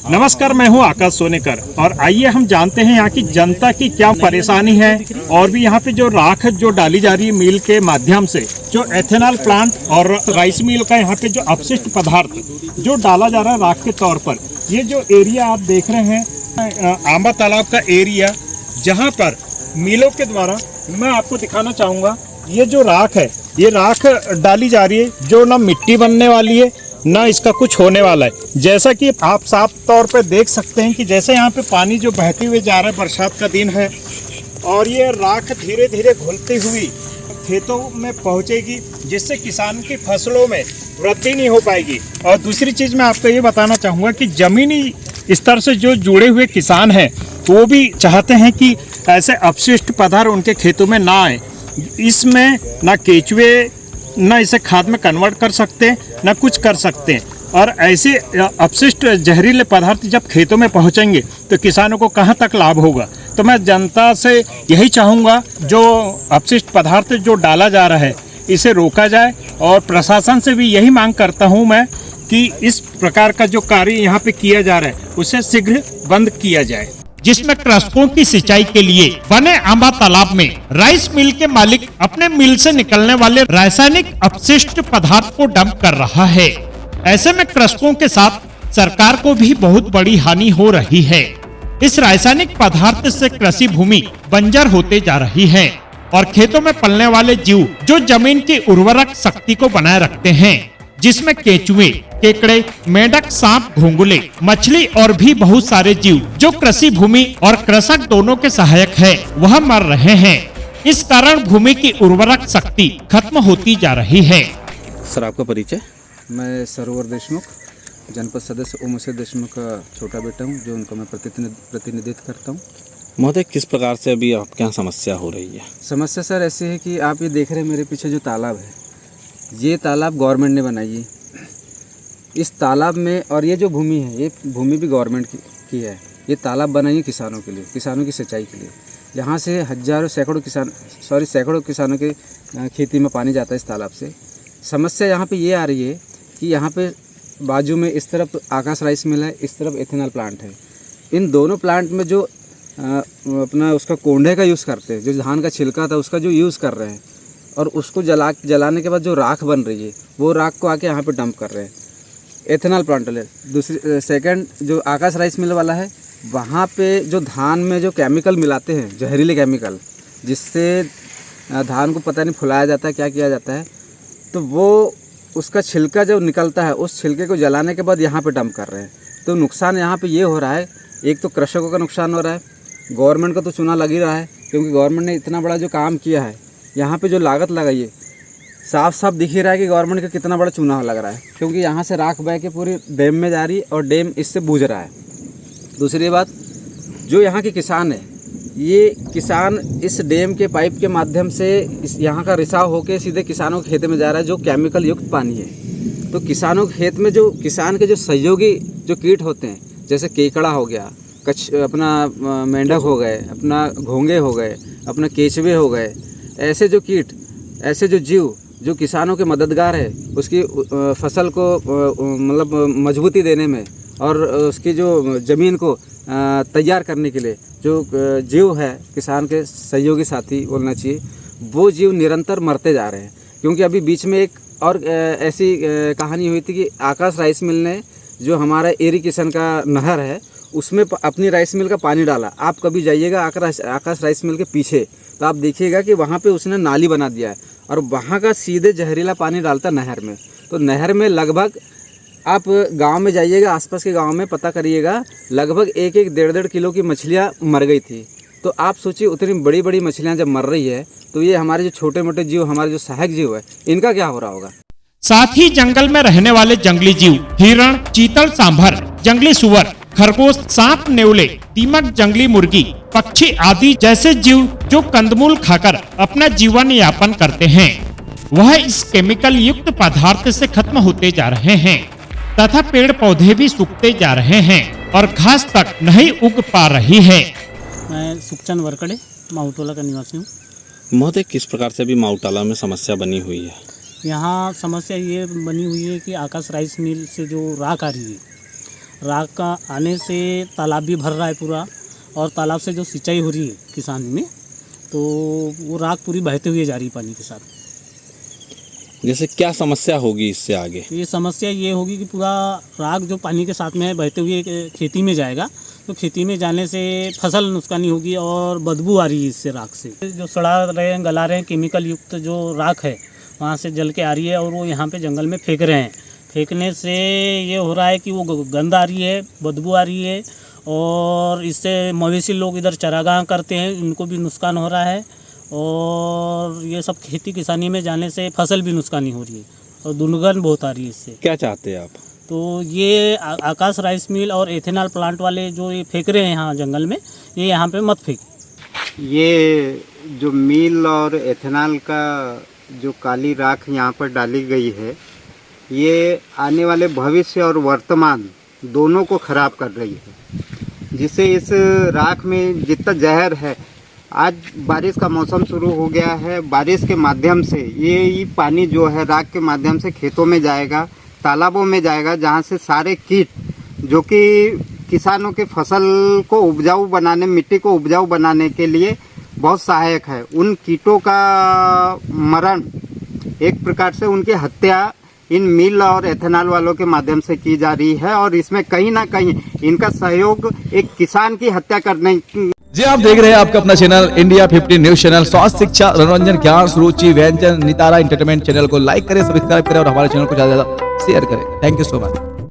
नमस्कार, मैं हूं आकाश सोनेकर और आइए हम जानते हैं यहाँ की जनता की क्या परेशानी है और भी यहाँ पे जो राख जो डाली जा रही है मिल के माध्यम से, जो एथेनॉल प्लांट और राइस मिल का यहाँ पे जो अपशिष्ट पदार्थ जो डाला जा रहा है राख के तौर पर। ये जो एरिया आप देख रहे हैं आंबा तालाब का एरिया, जहाँ पर मिलों के द्वारा मैं आपको दिखाना चाहूँगा ये जो राख है, ये राख डाली जा रही है जो ना मिट्टी बनने वाली है ना इसका कुछ होने वाला है। जैसा कि आप साफ तौर पे देख सकते हैं कि जैसे यहाँ पे पानी जो बहते हुए जा रहा है, बरसात का दिन है और ये राख धीरे धीरे घुलती हुई खेतों में पहुँचेगी, जिससे किसान की फसलों में वृद्धि नहीं हो पाएगी। और दूसरी चीज़ मैं आपको ये बताना चाहूँगा कि ज़मीनी स्तर से जो जुड़े हुए किसान हैं वो भी चाहते हैं कि ऐसे अपशिष्ट पदार्थ उनके खेतों में ना आए। इसमें ना केचुए ना इसे खाद में कन्वर्ट कर सकते हैं ना कुछ कर सकते हैं, और ऐसे अपशिष्ट जहरीले पदार्थ जब खेतों में पहुंचेंगे तो किसानों को कहां तक लाभ होगा। तो मैं जनता से यही चाहूँगा जो अपशिष्ट पदार्थ जो डाला जा रहा है इसे रोका जाए, और प्रशासन से भी यही मांग करता हूं मैं कि इस प्रकार का जो कार्य यहाँ पे किया जा रहा है उसे शीघ्र बंद किया जाए। जिसमें कृषकों की सिंचाई के लिए बने आंबा तालाब में राइस मिल के मालिक अपने मिल से निकलने वाले रासायनिक अपशिष्ट पदार्थ को डंप कर रहा है। ऐसे में कृषकों के साथ सरकार को भी बहुत बड़ी हानि हो रही है। इस रासायनिक पदार्थ से कृषि भूमि बंजर होते जा रही है और खेतों में पलने वाले जीव जो जमीन की उर्वरक शक्ति को बनाए रखते हैं, जिसमें केचुए, केकड़े, मेंढक, सांप, घोंगुले, मछली और भी बहुत सारे जीव जो कृषि भूमि और कृषक दोनों के सहायक है, वह मर रहे हैं। इस कारण भूमि की उर्वरक शक्ति खत्म होती जा रही है। सर, आपका परिचय? मैं सरोवर देशमुख, जनपद सदस्य उमेश देशमुख का छोटा बेटा हूँ, जो उनका मैं प्रतिनिधित्व करता हूँ। महोदय, किस प्रकार से अभी आपके यहाँ समस्या हो रही है? समस्या सर ऐसी है कि आप ये देख रहे हैं मेरे पीछे जो तालाब है, ये तालाब गवर्नमेंट ने बनाई है। इस तालाब में, और ये जो भूमि है ये भूमि भी गवर्नमेंट की है। ये तालाब बनाई है किसानों के लिए, किसानों की सिंचाई के लिए। यहाँ से हजारों सैकड़ों किसानों के खेती में पानी जाता है इस तालाब से। समस्या यहाँ पे ये आ रही है कि यहाँ पे बाजू में इस तरफ आकाश राइस मिल है, इस तरफ एथेनॉल प्लांट है। इन दोनों प्लांट में जो अपना उसका कोंडे का यूज़ करते हैं, जो धान का छिलका था उसका जो यूज़ कर रहे हैं, और उसको जलाने के बाद जो राख बन रही है वो राख को आके यहाँ पे डंप कर रहे हैं एथेनॉल प्लांट वाले। दूसरी सेकंड जो आकाश राइस मिल वाला है, वहाँ पे जो धान में जो केमिकल मिलाते हैं, जहरीले केमिकल, जिससे धान को पता नहीं फुलाया जाता है, क्या किया जाता है, तो वो उसका छिलका जो निकलता है उस छिलके को जलाने के बाद यहाँ पे डंप कर रहे हैं। तो नुकसान यहाँ पे ये हो रहा है, एक तो कृषकों का नुकसान हो रहा है, गवर्नमेंट का तो चूना लग ही रहा है, क्योंकि गवर्नमेंट ने इतना बड़ा जो काम किया है, यहाँ पे जो लागत लगाई है, साफ साफ दिख ही रहा है कि गवर्नमेंट का कितना बड़ा चूना लग रहा है, क्योंकि यहाँ से राख बह के पूरी डैम में जा रही है और डैम इससे बूझ रहा है। दूसरी बात, जो यहाँ के किसान है, ये किसान इस डैम के पाइप के माध्यम से यहाँ का रिसाव होकर सीधे किसानों के खेत में जा रहा है, जो केमिकल युक्त पानी है। तो किसानों के खेत में जो किसान के जो सहयोगी जो कीट होते हैं, जैसे केकड़ा हो गया, अपना मेंढक हो गए, अपना घोंगे हो गए, अपना केचवे हो गए, ऐसे जो कीट, ऐसे जो जीव जो किसानों के मददगार है, उसकी फसल को मतलब मजबूती देने में और उसकी जो ज़मीन को तैयार करने के लिए जो जीव है, किसान के सहयोगी साथी बोलना चाहिए, वो जीव निरंतर मरते जा रहे हैं। क्योंकि अभी बीच में एक और ऐसी कहानी हुई थी कि आकाश राइस मिल ने जो हमारा इरिगेशन का नहर है उसमें अपनी राइस मिल का पानी डाला। आप कभी जाइएगा आकाश राइस मिल के पीछे, तो आप देखिएगा कि वहाँ पे उसने नाली बना दिया है और वहाँ का सीधे जहरीला पानी डालता नहर में। तो नहर में लगभग, आप गांव में जाइएगा, आसपास के गांव में पता करिएगा, लगभग 1-1, 1.5 किलो की मछलियाँ मर गई थी। तो आप सोचिए, उतनी बड़ी बड़ी मछलियाँ जब मर रही है तो ये हमारे जो छोटे मोटे जीव, हमारे जो सहायक जीव है, इनका क्या हो रहा होगा। साथ ही जंगल में रहने वाले जंगली जीव, हिरण, चीतल, सांभर, जंगली सुअर, खरगोश, सांप, नेवले, दीमक, जंगली मुर्गी, पक्षी आदि जैसे जीव जो कंदमूल खाकर अपना जीवन यापन करते हैं, वह इस केमिकल युक्त पदार्थ से खत्म होते जा रहे हैं तथा पेड़ पौधे भी सूखते जा रहे हैं और घास तक नहीं उग पा रही है। मैं सुखचंद वरकड़े माउटोला का निवासी हूँ। महोदय, किस प्रकार से अभी माउटाला में समस्या बनी हुई है? यहाँ समस्या ये बनी हुई है कि आकाश राइस मिल से जो राख आ रही है, राख का आने से तालाब भी भर रहा है पूरा, और तालाब से जो सिंचाई हो रही है किसान में, तो वो राख पूरी बहते हुए जा रही है पानी के साथ। जैसे क्या समस्या होगी इससे आगे? ये समस्या ये होगी कि पूरा राख जो पानी के साथ में है बहते हुए खेती में जाएगा, तो खेती में जाने से फसल नुकसानी होगी और बदबू आ रही है इससे राख से। जो सड़ा रहे हैं, गला रहे हैं, केमिकल युक्त जो राख है वहाँ से जल के आ रही है और वो यहाँ पे जंगल में फेंक रहे हैं। फेंकने से ये हो रहा है कि वो गंद आ रही है, बदबू आ रही है, और इससे मवेशी लोग इधर चरागाह करते हैं, उनको भी नुकसान हो रहा है, और ये सब खेती किसानी में जाने से फसल भी नुकसानी हो रही है और दुर्गंध बहुत आ रही है इससे। क्या चाहते हैं आप? तो ये आकाश राइस मिल और एथेनॉल प्लांट वाले जो ये फेंक रहे हैं यहाँ जंगल में, ये यहाँ पे मत फेंक। ये जो मिल और एथेनॉल का जो काली राख यहाँ पर डाली गई है, ये आने वाले भविष्य और वर्तमान दोनों को खराब कर रही है, जिससे इस राख में जितना जहर है, आज बारिश का मौसम शुरू हो गया है, बारिश के माध्यम से ये पानी जो है राख के माध्यम से खेतों में जाएगा, तालाबों में जाएगा, जहाँ से सारे कीट जो कि किसानों के फसल को उपजाऊ बनाने, मिट्टी को उपजाऊ बनाने के लिए बहुत सहायक है, उन कीटों का मरण, एक प्रकार से उनकी हत्या इन मिल और एथेनॉल वालों के माध्यम से की जा रही है, और इसमें कहीं ना कहीं इनका सहयोग एक किसान की हत्या करने। जी आप देख रहे हैं आपका अपना चैनल इंडिया 50 न्यूज चैनल। स्वास्थ्य, शिक्षा, मनोरंजन, ज्ञान, रुचि, व्यंजन, नितारा एंटरटेनमेंट चैनल को लाइक करें, सब्सक्राइब करें और हमारे चैनल को ज्यादा से ज्यादा शेयर करें। Thank you so much.